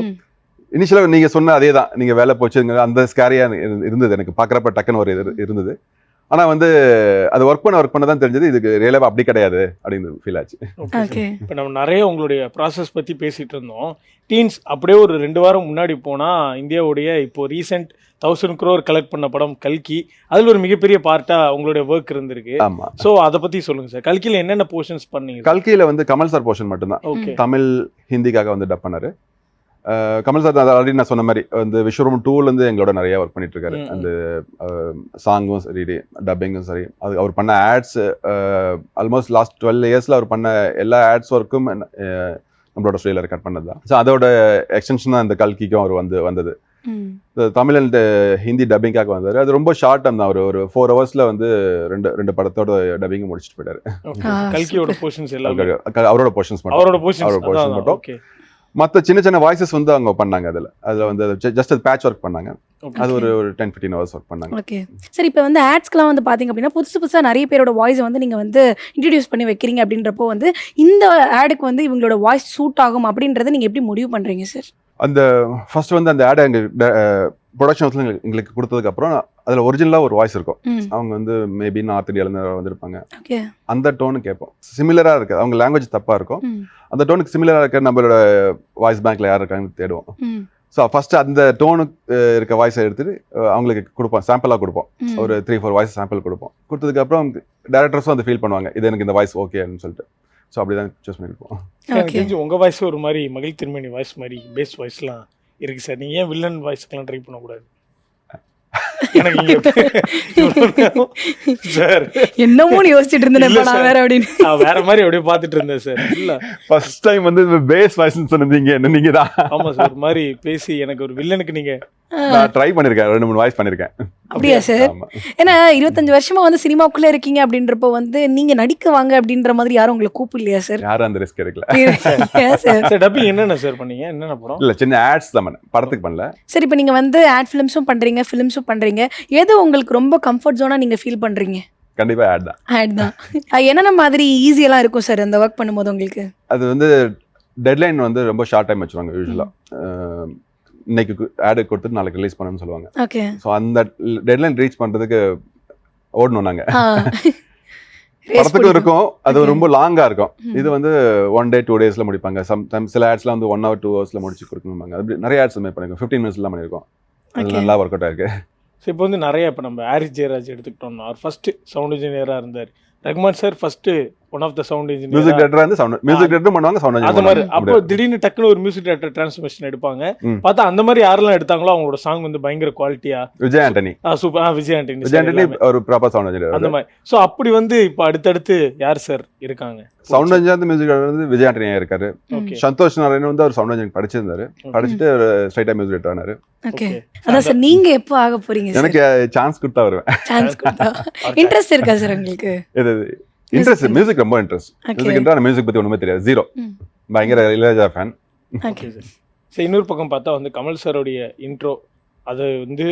இனிஷியலா நீங்க சொன்ன அதே தான், நீங்க வேலை போச்சுங்க அந்த ஸ்கேரியா இருந்தது எனக்கு பாக்குறப்ப டக்குன்னு ஒரு இருந்தது. ஆனா வந்து அது ஒர்க் பண்ண தான் தெரிஞ்சது இதுக்கு ரியலாக அப்படி கிடையாது அப்படின்னு ஃபீல் ஆச்சு.
ஓகே.
இப்போ நம்ம நிறைய உங்களுடைய ப்ராசஸ் பற்றி பேசிகிட்டு இருந்தோம். டீன்ஸ் அப்படியே ஒரு 2 வாரம் முன்னாடி போனால் இந்தியாவுடைய இப்போ ரீசெண்ட் 1000 crore கலெக்ட் பண்ண படம் கல்கி, அதில் ஒரு மிகப்பெரிய பார்ட்டாக உங்களுடைய ஒர்க் இருந்திருக்கு.
ஆமா.
ஸோ அதை பற்றி சொல்லுங்கள் சார். கல்கியில் என்னென்ன போர்ஷன்ஸ் பண்ணீங்க?
கல்கியில் வந்து கமல் சார் போர்ஷன் மட்டும்தான்.
ஓகே.
தமிழ் ஹிந்திக்காக வந்து டப் பண்ணாரு. கமல் சார் ஆல்ரெடி நான் சொன்ன மாதிரி வந்து விஸ்வரூபம் 2லேருந்து எங்களோட நிறைய ஒர்க் பண்ணிட்டு இருக்காரு. அந்த சாங்கும் சரி, டப்பிங்கும் சரி, அது அவர் பண்ண ஆட்ஸ் ஆல்மோஸ்ட் லாஸ்ட் 12 இயர்ஸில் அவர் பண்ண எல்லா ஆட்ஸ் ஒர்க்கும் நம்மளோட ஸ்டைலில் ரெக்கார்ட் பண்ணது தான். ஸோ அதோட எக்ஸ்டென்ஷன் தான் இந்த கல்கிக்கும் அவர் வந்தது. தமிழ் அண்ட் ஹிந்தி டப்பிங்காக வந்தார். அது ரொம்ப ஷார்ட் டைம் தான். ஒரு 4 hours வந்து ரெண்டு படத்தோட டப்பிங் முடிச்சுட்டு போயிட்டாரு.
கல்கியோட போர்ஷன்ஸ் எல்லாம்
அவரோட போர்ஷன்ஸ் மட்டும். மற்ற சின்ன சின்ன வாய்ஸஸ் வந்து அவங்க பண்ணாங்க. அதில் வந்து ஜஸ்ட் அது பேட்ச் ஒர்க் பண்ணாங்க. அது ஒரு 10-15 hours ஒர்க் பண்ணாங்க.
Okay sir. இப்போ வந்து ஆட்ஸ்க்குலாம் வந்து பார்த்தீங்க அப்படின்னா புதுசாக நிறைய பேரோட வாய்ஸை வந்து நீங்கள் வந்து இன்ட்ரடியூஸ் பண்ணி வைக்கிறீங்க அப்படின்றப்போ வந்து இந்த ஆடுக்கு வந்து இவங்களோட வாய்ஸ் சூட் ஆகும் அப்படின்றத நீங்கள் எப்படி முடிவு பண்ணுறீங்க சார்?
அந்த ஃபர்ஸ்ட் வந்து அந்த ஆடை எங்கள் ப்ரொடக்ஷன் ஹவுஸ்ல எங்களுக்கு கொடுத்ததுக்கப்புறம் அதில் ஒரிஜினலாக ஒரு வாய்ஸ் இருக்கும். அவங்க வந்து மேபி நார்த் இந்தியாவிலேருந்து வந்திருப்பாங்க. அந்த டோனு கேட்போம். சிமிலராக இருக்குது. அவங்க லாங்குவேஜ் தப்பாக இருக்கும். அந்த டோனுக்கு சிமிலராக இருக்க நம்மளோட வாய்ஸ் பேங்க்ல யார் இருக்காங்கன்னு தேடுவோம். ஸோ ஃபர்ஸ்ட் அந்த டோனுக்கு இருக்க வாய்ஸை எடுத்துட்டு அவங்களுக்கு கொடுப்போம், சாம்பிளாக கொடுப்போம். ஒரு 3-4 வாய்ஸ் சாம்பிள் கொடுப்போம். கொடுத்ததுக்கப்புறம் டேரக்டர்ஸும் வந்து ஃபீல் பண்ணுவாங்க இது எனக்கு இந்த வாய்ஸ் ஓகேன்னு சொல்லிட்டு. ஸோ அப்படி தான் சூஸ் பண்ணியிருப்போம்.
எனக்கு தெரிஞ்சு உங்கள் வாய்ஸ் ஒரு மாதிரி மகிழ் திருமணி வாய்ஸ் மாதிரி பேஸ் வாய்ஸ்லாம் இருக்குது சார். நீங்கள் ஏன் வில்லன் வாய்ஸ்க்கெலாம் ட்ரை பண்ணக்கூடாது? சார்
என்னமோ யோசிச்சுட்டு இருந்தேன் வேற அப்படின்னு
வேற மாதிரி அப்படியே பார்த்துட்டு இருந்தேன் சார். இல்ல
ஃபர்ஸ்ட் டைம் வந்து பேஸ் வாய்ஸ்னு சொன்னீங்க என்ன நீங்க தான்?
ஆமா சார். ஒரு மாதிரி பேசி எனக்கு ஒரு வில்லனுக்கு நீங்க
நான் ட்ரை பண்ணிருக்கேன். 2-3 வாய்ஸ் பண்ணிருக்கேன்.
அப்படியா சார்? ஏன்னா 25 வருஷமா வந்து சினிமாக்குள்ள இருக்கீங்க அப்படின்றப்போ வந்து நீங்க நடிக்க வாங்க அப்படின்ற மாதிரி யாரும் உங்களை கூப்பிடலையா சார்?
யாரும் அந்த ரிஸ்க் எடுக்கல.
சார் டப்பிங் என்னென்ன சார் பண்ணீங்க? என்னென்ன படம்?
இல்ல சின்ன ஆட்ஸ் தான் பண்ணேன், படத்துக்கு பண்ணல.
சரி, இப்போ நீங்க வந்து ஆட் ஃபிலிம்ஸும் பண்றீங்க, ஃபிலிம்ஸும் பண்றீங்க. எது உங்களுக்கு ரொம்ப கம்ஃபர்ட் ஜோனா நீங்க ஃபீல் பண்றீங்க?
கண்டிப்பா ஆட் தான்.
ஆட் தான். என்னென்ன மாதிரி ஈஸியெல்லாம் இருக்கும் சார் அந்த ஒர்க் பண்ணும்போது உங்களுக்கு?
அது வந்து டெட்லைன் வந்து ரொம்ப ஷார்ட் டைம் வச்சுருவாங்க யூஸ்வலா. இன்னைக்கு ஆடு கொடுத்துட்டு நாளைக்கு ரிலீஸ் பண்ணணும்னு சொல்லுவாங்க.
ஓகே.
ஸோ அந்த டெட்லைன் ரீச் பண்ணுறதுக்கு ஓடணும் நாங்கள். படத்துக்கு இருக்கும், அது ரொம்ப லாங்காக இருக்கும். இது வந்து 1 day 2 days முடிப்பாங்க. சில ஆட்ஸ்லாம் வந்து 1 hour 2 hours முடிச்சு கொடுக்கணும்பாங்க. அப்படி நிறைய ஆட்ஸ் மேக் பண்ணிருக்கோம். 15 minutes பண்ணியிருக்கோம். அது நல்லா ஒர்க் அவுட் ஆயிருக்கு.
ஸோ இப்போ வந்து நிறைய இப்போ நம்ம ஹாரிஸ் ஜெயராஜ் எடுத்துக்கிட்டோம்னா அவர் ஃபர்ஸ்ட் சவுண்ட் இன்ஜினியராக இருந்தார். Rahman sir first one of the sound engineer.
Music director வந்து மியூசிக் டைரக்டர் பண்ணுவாங்க, சவுண்ட் இன்ஜினியர்.
அந்த மாதிரி அப்போ திடீர்னு டக்குன்னு ஒரு மியூசிக் டைரக்டர் டிரான்ஸ்ஃபர்மேஷன் எடுப்பாங்க. பார்த்தா அந்த மாதிரி யாரெல்லாம் எடுத்தாங்களோ அவங்களோட சாங் வந்து பயங்கர குவாலிட்டியா.
விஜய் ஆண்டனி.
சூப்பர். விஜய் ஆண்டனி
ஒரு ப்ராப்பர் சவுண்ட் இன்ஜினியர்
அந்த மாதிரி. ஸோ அப்படி வந்து இப்போ அடுத்தடுத்து யார் சார் இருக்காங்க?
சவுண்ட் இன்ஜினியர் மியூசிக் டைரக்டர் வந்து விஜய் ஆண்டனி இருக்காரு. சந்தோஷ் நாராயணன் வந்து அவர் சவுண்ட் இன்ஜினியர் படிச்சிருந்தாரு. படிச்சுட்டு ஸ்ட்ரைட்டா மியூசிக் டைரக்டர் ஆனாரு.
ஓகே. அதான் சார் நீங்க எப்போ ஆக போறீங்க?
எனக்கு சான்ஸ் கொடுத்தா வருவேன்.
சான்ஸ் கொடுத்தா இன்ட்ரெஸ்ட் இருக்கா சார் உங்களுக்கு?
இன்ட்ரெஸ்ட், மியூசிக் ரொம்ப இன்ட்ரெஸ்ட். மியூசிக் பத்தி ஒண்ணுமே தெரியாது, ஜீரோ. பயங்கர இளையராஜா ஃபேன்.
Okay sir. சரி, இன்னொரு பக்கம் பார்த்தா வந்து கமல் சாரோடைய இன்ட்ரோ அது வந்து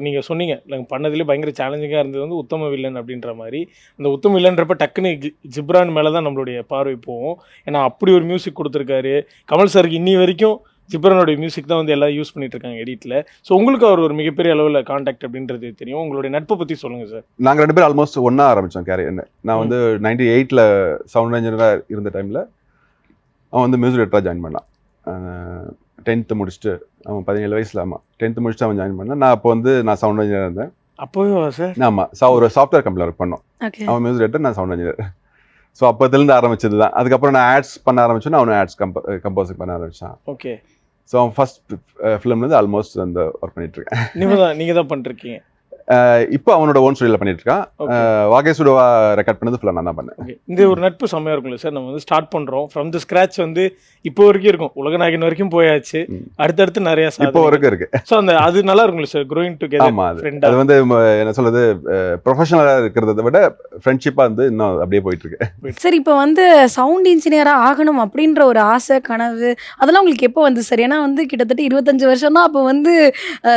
நீங்கள் சொன்னீங்க நாங்கள் பண்ணதுலேயே பயங்கர சேலஞ்சிங்காக இருந்தது வந்து உத்தம வில்லன் அப்படின்ற மாதிரி. அந்த உத்தம வில்லன்றப்ப டக்குன்னு ஜிப்ரான் மேலே தான் நம்மளுடைய பார்வை போவோம். ஏன்னா அப்படி ஒரு மியூசிக் கொடுத்துருக்காரு கமல் சாருக்கு. இன்னி வரைக்கும் ஜிப்ரானோடைய மியூசிக் தான் வந்து எல்லாம் யூஸ் பண்ணிட்டு இருக்காங்க எடிட்டில். ஸோ உங்களுக்கு அவர் ஒரு மிகப்பெரிய அளவில் கான்டாக்ட் அப்படின்றது தெரியும். உங்களுடைய நட்பை பற்றி சொல்லுங்கள் சார்.
நாங்கள் 2 பேரும் ஆல்மோஸ்ட் ஒன்றா ஆரம்பித்தோம் கேரியர். நான் வந்து 98ல் சவுண்ட் இன்ஜினியராக இருந்த டைமில் அவன் வந்து மியூசிக் டேரக்டராக ஜாயின் பண்ணான். 10th முடிச்சுட்டு அவன் 17 வயசில். ஆமாம், 10th முடிச்சுட்டு அவன் ஜாயின் பண்ணான். நான் அப்போ வந்து நான் சவுண்ட் இன்ஜினியராக இருந்தேன்.
அப்போவே சார்?
ஆமாம், ஒரு சாஃப்ட்வேர் கம்பெனியில் ஒர்க் பண்ணோம். அவன் மியூசிக் டேரக்டர், நான் சவுண்ட் இன்ஜினியர். ஸோ அப்போதுலேருந்து ஆரம்பிச்சது தான். அதுக்கப்புறம் நான் ஆட்ஸ் பண்ண ஆரம்பிச்சோன்னா அவனை ஆட்ஸ் கம்போசிங் பண்ண ஆரம்பித்தான்.
ஓகே.
ஸோ அவன் ஃபர்ஸ்ட் ஃபிலிம்லேருந்து ஆல்மோஸ்ட் அந்த ஒர்க் பண்ணிட்டு இருக்கேன்.
நீங்கள் தான் பண்ணிருக்கீங்க
இப்போ அவனோட ஓன் ஸ்டுடியோல பண்ணிட்டு இருக்கான். வாகே சுடவா ரெக்கார்ட் பண்ணது ஃபுல்லாக நான் தான் பண்ணேன்.
இந்த ஒரு நட்பு செம்மையா இருக்கும்ல சார். நம்ம வந்து ஸ்டார்ட் பண்றோம் ஃப்ரம் தி ஸ்கிராச் வந்து இப்போ வரைக்கும் இருக்கும். உலகநாயகன் வரைக்கும் போயாச்சு, அடுத்தடுத்து நிறைய
இப்போ வரைக்கும் இருக்கு.
ஸோ அந்த அது நல்லா இருக்கும்ல சார், க்ரோயிங் டுகெதர்.
ஆமா, அது வந்து என்ன சொல்றது, ப்ரொஃபஷனலா இருக்கிறத விட ஃப்ரெண்ட்ஷிப்பா வந்து இன்னும் அப்படியே போயிட்டு இருக்கு.
சார் இப்போ வந்து சவுண்ட் இன்ஜினியரா ஆகணும் அப்படின்ற ஒரு ஆசை, கனவு அதெல்லாம் உங்களுக்கு எப்போ வந்து சார்? ஏன்னா வந்து கிட்டத்தட்ட 25 வருஷம் தான். அப்போ வந்து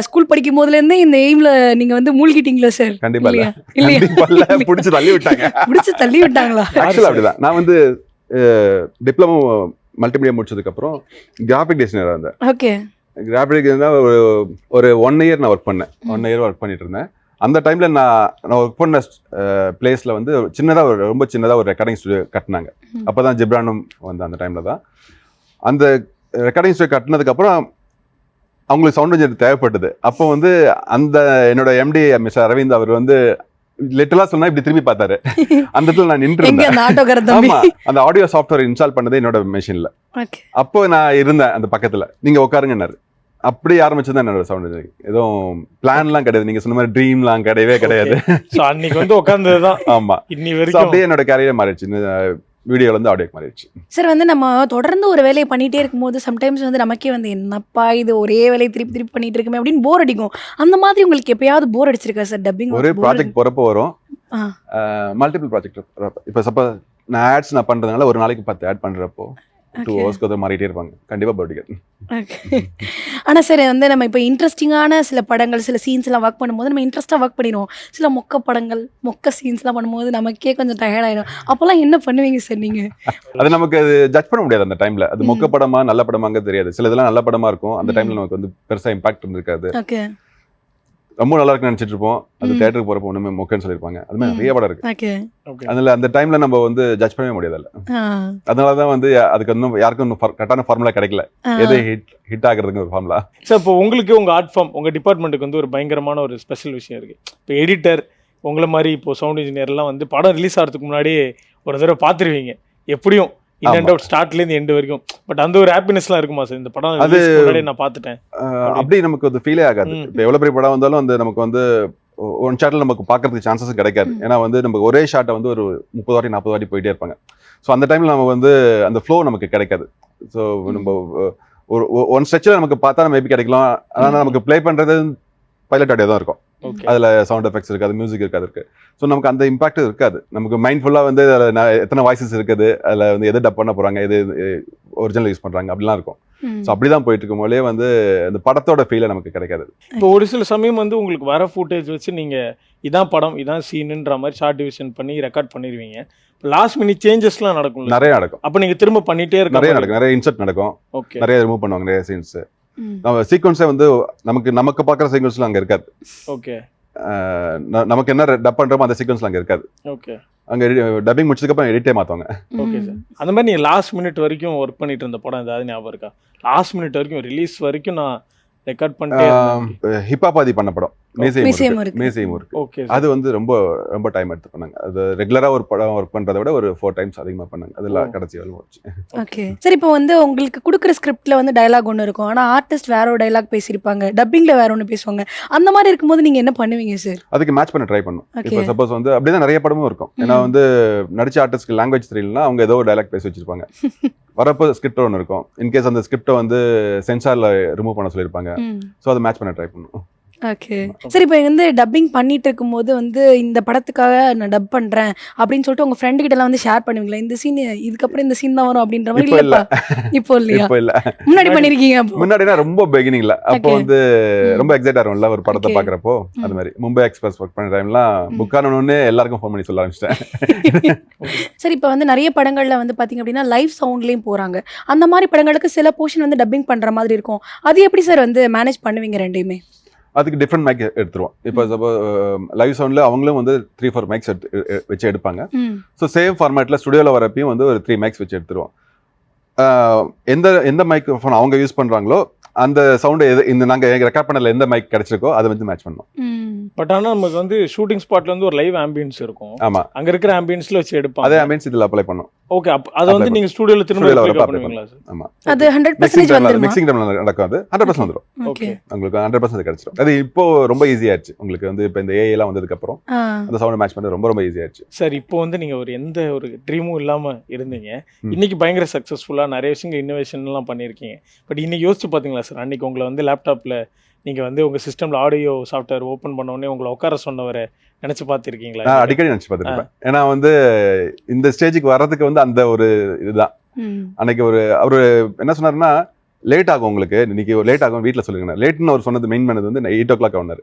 ஸ்கூல் படிக்கும் போதுல இருந்தே இந்த எய்ம்ல நீங்க வந்து மூழ்கிட்டீங்களா சார்?
கண்டிப்பா இல்ல, புடிச்சு தள்ளி விட்டாங்க.
புடிச்சு தள்ளி விட்டாங்களா?
ஆக்சுவலா அப்படிதான். நான் வந்து டிப்ளமோ மல்டிமீடியா முடிச்சதுக்கு அப்புறம் கிராஃபிக் டிசைனரா இருந்தேன்.
ஓகே.
கிராஃபிக் டிசைனர் ஒரு 1 year நான் ஒர்க் பண்ணேன். 1 year ஒர்க் பண்ணிட்டு இருந்தேன். அந்த டைம்ல நான் ஒர்க் பண்ண பிளேஸ்ல வந்து ரொம்ப சின்னதா ஒரு ரெக்கார்டிங் ஸ்டுடியோ கட்டினாங்க. அப்பதான் ஜிப்ரானும் வந்து அந்த டைம்ல தான் அந்த ரெக்கார்டிங் ஸ்டுடியோ கட்டினதுக்கு அப்புறம் அவங்களுக்கு சவுண்ட் இன்ஜினியர் தேவைப்பட்டது. அப்போ வந்து அந்த என்னோட எம்டி மிஸ்டர் அரவிந்த் அவர் வந்து லிட்டலா சொன்னா இப்படி திரும்பி பார்த்தாரு. அந்த இடத்துல நான் நின்று இருந்தேன். ஆமா, அந்த ஆடியோ சாஃப்ட்வேர் இன்ஸ்டால் பண்ணது என்னோட மெஷின்ல. அப்போ நான் இருந்தேன் அந்த பக்கத்துல, நீங்க உட்காருங்கன்னாரு. அப்படி ஆரம்பிச்சது என்னோட சவுண்ட் இன்ஜினியரிங். எதுவும் பிளான்லாம் கிடையாது, நீங்க சொன்ன மாதிரி ட்ரீம்லாம் கிடையவே கிடையாது.
அன்னைக்கு வந்து உட்கார்ந்ததுதான்.
ஆமா,
இன்னி வரைக்கும்
அப்படியே என்னோட கேரியர் மாறிடுச்சு, வீடியோல இருந்து ஆடியோக்கு மாறிடுச்சு.
சார் வந்து நம்ம தொடர்ந்து ஒரு வேலையை பண்ணிட்டே இருக்கும்போது சம்டைம்ஸ் வந்து நமக்கே வந்து என்னப்பா இது ஒரே வேலையை திருப்பி திருப்பி பண்ணிட்டு இருக்குமே அப்படின்னு போர் அடிக்கும். அந்த மாதிரி உங்களுக்கு எப்பயாவது போர் அடிச்சிருக்கா சார்? டப்பிங்
ஒரே ப்ராஜெக்ட் போறப்போ வரும், மல்டிபிள் ப்ராஜெக்ட். இப்போ சப்போஸ் நான் ஆட்ஸ் நான் பண்றதுனால ஒரு நாளைக்கு 10 ஆட் பண்றப்போ 2 ஹவர்ஸ்க்கு மாறிட்டே இருப்பாங்க, கண்டிப்பா போர் அடிக்காது.
ஆனா சார் வந்து நம்ம இப்போ இன்ட்ரெஸ்டிங்கான சில படங்கள் சில சீன்ஸ் எல்லாம் ஒர்க் பண்ணும்போது நம்ம இன்ட்ரெஸ்டா ஒர்க் பண்ணிடுவோம். சில மொக்க படங்கள் மொக்க சீன்ஸ் எல்லாம் பண்ணும்போது நமக்கே கொஞ்சம் டயர்ட் ஆயிடும். அப்பெல்லாம் என்ன பண்ணுவீங்க சார் நீங்க?
அது நமக்கு அது ஜட்ஜ் பண்ண முடியாது அந்த டைம்ல. அது மொக்க படமா நல்ல படமாங்க தெரியாது. சில இதெல்லாம் நல்ல படமா இருக்கும், அந்த டைம்ல நமக்கு வந்து பெருசா இம்பாக்ட் இருக்காது.
ஓகே,
ரொம்ப நல்லா இருக்குன்னு நினைச்சிட்டு இருப்போம், அந்த தியேட்டருக்கு போறப்போ ஒண்ணுமே மொக்கன்னு சொல்லிருப்பாங்க. அது மாதிரி நிறைய படம் இருக்கு.
ஓகே,
அதுல அந்த டைம்ல நம்ம வந்து ஜட்ஜ் பண்ணவே முடியாது. அதனாலதான் வந்து அதுக்கு இன்னும் யாருக்கும் கரெக்டான ஃபார்முலா கிடைக்கல, எது ஹிட் ஆகுறதுக்கு ஒரு ஃபார்முலா.
சார் இப்போ உங்களுக்கு உங்க ஆர்ட் ஃபார்ம் உங்க டிபார்ட்மெண்ட்டுக்கு வந்து ஒரு பயங்கரமான ஒரு ஸ்பெஷல் விஷயம் இருக்கு. இப்போ எடிட்டர் உங்களை மாதிரி இப்போ சவுண்ட் இன்ஜினியர்லாம் வந்து படம் ரிலீஸ் ஆகிறதுக்கு முன்னாடி ஒரு தடவை பார்த்துருவீங்க எப்படியும் இன் அண்ட் அவுட் ஸ்டார்ட்லேருந்து எண்டு வரைக்கும். பட் அந்த ஒரு ஹாப்பினஸ்லாம் இருக்குமா சார்? இந்த படம் அது நான் பார்த்துட்டேன்
அப்படி நமக்கு அது ஃபீலே ஆகாது. இப்போ எவ்வளோ பெரிய படம் வந்தாலும் வந்து நமக்கு வந்து ஒன் ஷாட்டில் நமக்கு பார்க்கறதுக்கு சான்சஸ் கிடைக்காது. ஏன்னா வந்து நமக்கு ஒரே ஷாட்டை வந்து ஒரு 30 வாட்டி 40 வாட்டி போயிட்டே இருப்பாங்க. ஸோ அந்த டைமில் நம்ம வந்து அந்த ஃப்ளோ நமக்கு கிடைக்காது. ஸோ நம்ம ஒரு ஒன் ஸ்ட்ரெச்சில் நமக்கு பார்த்தா மேபி கிடைக்கலாம். ஆனால் நமக்கு ப்ளே பண்ணுறது பைலட் ஆடியோ தான் இருக்கும், அதில் சவுண்ட் எஃபெக்ட்ஸ் இருக்காது, மியூசிக் இருக்காது இருக்கு. ஸோ நமக்கு அந்த இம்பாக்ட் இருக்காது. நமக்கு மைண்ட்ஃபுல்லாக வந்து அதில் எத்தனை வாய்ஸஸ் இருக்குது, அதில் வந்து எது டப் பண்ண போகிறாங்க, எது ஒரிஜினல் யூஸ் பண்ணுறாங்க அப்படிலாம் இருக்கும். ஸோ அப்படிதான் போயிட்டு இருக்கும் போதே வந்து அந்த படத்தோட ஃபீலை நமக்கு கிடைக்காது.
இப்போ ஒரு சில சமயம் வந்து உங்களுக்கு வர ஃபுட்டேஜ் வச்சு நீங்கள் இதான் படம் இதான் சீனுன்ற மாதிரி ஷார்ட் டிவிஷன் பண்ணி ரெக்கார்ட் பண்ணிடுவீங்க. லாஸ்ட் மினிட் சேஞ்சஸ்லாம் நடக்கும், நிறைய நடக்கும். அப்போ நீங்கள் திரும்ப பண்ணிட்டே இருக்க
நிறைய நடக்கும், நிறைய இன்சர்ட் நடக்கும்,
ஓகே,
நிறைய ரிமூவ் பண்ணுவாங்க, நிறைய சீன்ஸ். நம்ம சீக்வன்ஸே வந்து நமக்கு பார்க்குற சீக்வன்ஸ்லாம் அங்கே இருக்காது.
ஓகே,
நமக்கு என்ன டப் பண்றோமோ அந்த சீக்வன்ஸ்ல அங்க இருக்காது.
ஓகே,
அங்க டப்பிங் முடிச்சதுக்கு அப்புறம் எடிட்டே மாத்துவாங்க.
Okay sir. அந்த மாதிரி நீங்க லாஸ்ட் மினிட் வரைக்கும் ஒர்க் பண்ணிட்டு இருந்த படம் ஏதாவது ஞாபகம் இருக்கா? லாஸ்ட் மினிட் வரைக்கும் ரிலீஸ் வரைக்கும் நான் ரெக்கார்ட் பண்ணிட்டே
ஹிப்பாபாதி பண்ண படம் மேசியம் இருக்கு.
ஓகே,
அது வந்து ரொம்ப ரொம்ப டைம் எடுத்து பண்ணாங்க. அது ரெகுலரா ஒரு படம் ஒர்க் பண்றதை விட ஒரு 4 டைம்ஸ் அதிகமா பண்ணாங்க. அதெல்லாம் கடைசி வரைக்கும் போச்சு.
Okay sir. இப்போ வந்து உங்களுக்கு கொடுக்குற ஸ்கிரிப்ட்ல வந்து டயலாக் ஒன்று இருக்கும், ஆனா ஆர்டிஸ்ட் வேற ஒரு டயலாக் பேசியிருப்பாங்க, டப்பிங்ல வேற ஒன்று பேசுவாங்க. அந்த மாதிரி இருக்கும்போது நீங்க என்ன பண்ணுவீங்க சார்?
அதுக்கு மேட்ச் பண்ண ட்ரை பண்ணும். இப்போ சப்போஸ் வந்து அப்படிதான் நிறைய படமும் இருக்கும். ஏன்னா வந்து நடிச்ச ஆர்டிஸ்ட்க்கு லாங்குவேஜ் தெரியலன்னா அவங்க ஏதோ ஒரு டயலாக் பேசி வச்சிருப்பாங்க. வரப்போ ஸ்கிரிப்ட் ஒன்று இருக்கும், இன்கேஸ் அந்த ஸ்கிரிப்டை வந்து சென்சார்ல ரிமூவ் பண்ண சொல்லியிருப்பாங்க. ஸோ அதை மேட்ச் பண்ண ட்ரை பண்ணும்.
ஓகே சரி. இப்போ வந்து டப்பிங் பண்ணிட்டு இருக்கும்போது வந்து இந்த படத்துக்காக நான் டப் பண்றேன் அப்படின்னு சொல்லிட்டு உங்க ஃப்ரெண்டு கிட்ட எல்லாம் வந்து ஷேர் பண்ணுவீங்களா, இந்த சீன் இதுக்கப்புறம் இந்த சீன் தான் வரும் அப்படின்ற மாதிரி? இல்ல இப்போ இல்லையா?
இப்போ இல்ல,
முன்னாடி பண்ணிருக்கீங்க.
முன்னாடினா ரொம்ப பிகினிங்ல அப்போ வந்து ரொம்ப எக்ஸைட் ஆகும்ல ஒரு படத்தை பாக்குறப்போ. அது மாதிரி மும்பை எக்ஸ்பிரஸ் ஒர்க் பண்ண டைம்லாம் புக் ஆனோடனே எல்லாருக்கும் ஃபோன் பண்ணி சொல்ல ஆரம்பிச்சிட்டேன்.
சரி, இப்போ வந்து நிறைய படங்கள்ல வந்து பாத்தீங்க அப்படின்னா லைவ் சவுண்ட்லயும் போறாங்க. அந்த மாதிரி படங்களுக்கு சில போர்ஷன் வந்து டப்பிங் பண்ற மாதிரி இருக்கும். அது எப்படி சார் வந்து மேனேஜ் பண்ணுவீங்க ரெண்டையுமே?
அதுக்கு டிஃப்ரெண்ட் மைக் எடுத்துருவோம். இப்போ சப்போஸ் லைவ் சவுண்ட்ல அவங்களும் வந்து 3-4 மைக்ஸ் வச்சு எடுப்பாங்க. ஸோ சேம் ஃபார்மேட்ல ஸ்டுடியோவில் வரப்பையும் வந்து ஒரு 3 மைக்ஸ் வச்சு எடுத்துருவோம். எந்த மைக்ரோஃபோன் அவங்க யூஸ் பண்றாங்களோ அந்த சவுண்ட் இந்த நாங்க ரெக்கார்ட் பண்ணல எந்த மைக் கிடைச்சிருக்கோ அதை வந்து மேட்ச் பண்ணோம்.
பட் ஆனா நமக்கு வந்து ஷூட்டிங் ஸ்பாட்ல வந்து ஒரு லைவ் ஆம்பியன்ஸ் இருக்கும்.
ஆமா,
அங்க இருக்கிற ஆம்பியன்ஸ்ல வச்சு எடுப்பாங்க.
அதே ஆம்பியன்ஸ் இதுல அப்ளை பண்ணோம்.
ஓகே, அத வந்து நீங்க ஸ்டுடியோல திரும்ப அப்ளை பண்ணுவீங்களா சார்?
ஆமா,
அது 100% வந்துருமா?
மிக்சிங் டைம்ல நடக்கும், அது 100% வந்துரும்.
ஓகே,
உங்களுக்கு 100% கிடைச்சிரும். அது இப்போ ரொம்ப ஈஸியா ஆச்சு உங்களுக்கு வந்து. இப்போ இந்த ஏஐ எல்லாம் வந்ததுக்கு அப்புறம் அந்த சவுண்ட் மேட்ச் பண்ண ரொம்ப ரொம்ப ஈஸியா ஆச்சு
சார். இப்போ வந்து நீங்க ஒரு எந்த ஒரு ட்ரீமும் இல்லாம இருந்தீங்க, இன்னைக்கு பயங்கர சக்சஸ்ஃபுல்லா நிறைய விஷயங்கள் இன்னோவேஷன் எல்லாம் பண்ணிருக்கீங்க. பட் இன்னைக்கு யோசிச்சு பாத்தீங்களா சார், அன்னைக்கு உங்களை வந்து லேப்டாப்ல நீங்க வந்து உங்க சிஸ்டம்ல ஆடியோ சாஃப்ட்வேர் ஓபன் பண்ண உடனே உங்களை உட்கார சொன்னவரை நினைச்சு பார்த்திருக்கீங்களா?
நான் அடிக்கடி நினைச்சு பார்த்துருப்பேன். ஏன்னா வந்து இந்த ஸ்டேஜுக்கு வர்றதுக்கு வந்து அந்த ஒரு இதுதான். அன்னைக்கு அவரு என்ன சொன்னாருன்னா, லேட் ஆகும் உங்களுக்கு, இன்னைக்கு லேட் ஆகும் வீட்டுல சொல்லுங்க. லேட்னு அவர் சொன்னது மெயின் பண்ணது வந்து 8 o'clock ஆனாரு.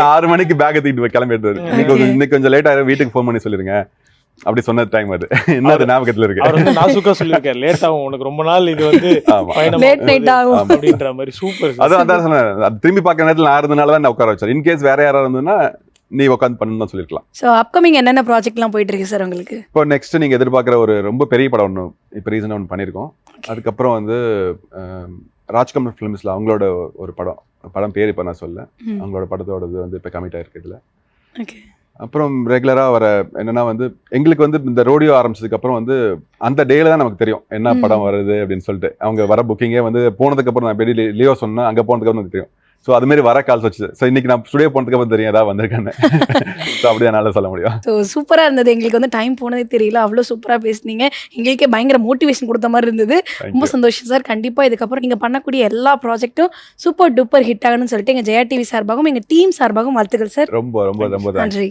6 மணிக்கு பேக் தூக்கிட்டு கிளம்பி எடுத்தாரு. இன்னைக்கு கொஞ்சம் லேட் ஆயிரும், வீட்டுக்கு ஃபோன் பண்ணி சொல்லிருங்க. அப்படி சொன்ன டைம் அது இன்னும் அது ஞாபகத்துல இருக்கு.
அவர் வந்து நாசுக்கா சொல்லியிருக்காரு, லேட் ஆகும் உனக்கு ரொம்ப நாள், இது வந்து
ஆமா.
பயணம்
Late night ஆகும்.
அப்படின்ற மாதிரி. சூப்பர்.
அதான் சொன்னேன், அது திரும்பி பார்க்க நேரத்தில் நான் இருந்தனால தான் நான் உட்கார வச்சார். இன்கேஸ் வேற யாராவது இருந்ததுன்னா நீ உட்காந்து பண்ணு தான் சொல்லிருக்கலாம்.
ஸோ அப்கமிங் என்னென்ன ப்ராஜெக்ட்லாம் போயிட்டு இருக்கு சார் உங்களுக்கு?
இப்போ நெக்ஸ்ட் நீங்க எதிர்பார்க்குற ஒரு ரொம்ப பெரிய படம் ஒன்று இப்போ ரீசனாக ஒன்று பண்ணியிருக்கோம். அதுக்கப்புறம் வந்து ராஜ்கமல் ஃபிலிம்ஸ்ல அவங்களோட ஒரு படம் பேர் இப்போ நான் சொல்ல, அவங்களோட படத்தோடது வந்து இப்போ கமிட் ஆயிருக்கு இதுல.
ஓகே.
அப்புறம் ரெகுலராக வர என்னன்னா வந்து எங்களுக்கு வந்து இந்த ரோடியோ ஆரம்பிச்சதுக்கு அப்புறம் வந்து அந்த டேல தான் நமக்கு தெரியும் என்ன படம் வருது அப்படின்னு சொல்லிட்டு. அவங்க வர புக்கிங்கே வந்து போனதுக்கு அப்புறம் நான் பெரிய லியோ சொன்னேன், அங்கே போனதுக்கு அப்புறம் எனக்கு தெரியும். ஸோ அது மாதிரி வர கால்ஸ் வச்சு, ஸோ இன்னைக்கு நான் ஸ்டுடியோ போனதுக்கு அப்புறம் தெரியும் ஏதாவது வந்திருக்கேன்னு. ஸோ அப்படியே என்னால் சொல்ல முடியும்.
ஸோ சூப்பராக இருந்தது. எங்களுக்கு வந்து டைம் போனதே தெரியல, அவ்வளோ சூப்பராக பேசுனீங்க. எங்களுக்கே பயங்கர மோட்டிவேஷன் கொடுத்த மாதிரி இருந்தது. ரொம்ப சந்தோஷம் சார். கண்டிப்பாக இதுக்கப்புறம் நீங்கள் பண்ணக்கூடிய எல்லா ப்ராஜெக்ட்டும் சூப்பர் டூப்பர் ஹிட் ஆகணும்னு சொல்லிட்டு எங்கள் ஜெயா டிவி சார்பாகவும் எங்கள் டீம் சார்பாகவும் வாழ்த்துக்கள் சார்.
ரொம்ப ரொம்ப ரொம்ப
நன்றி.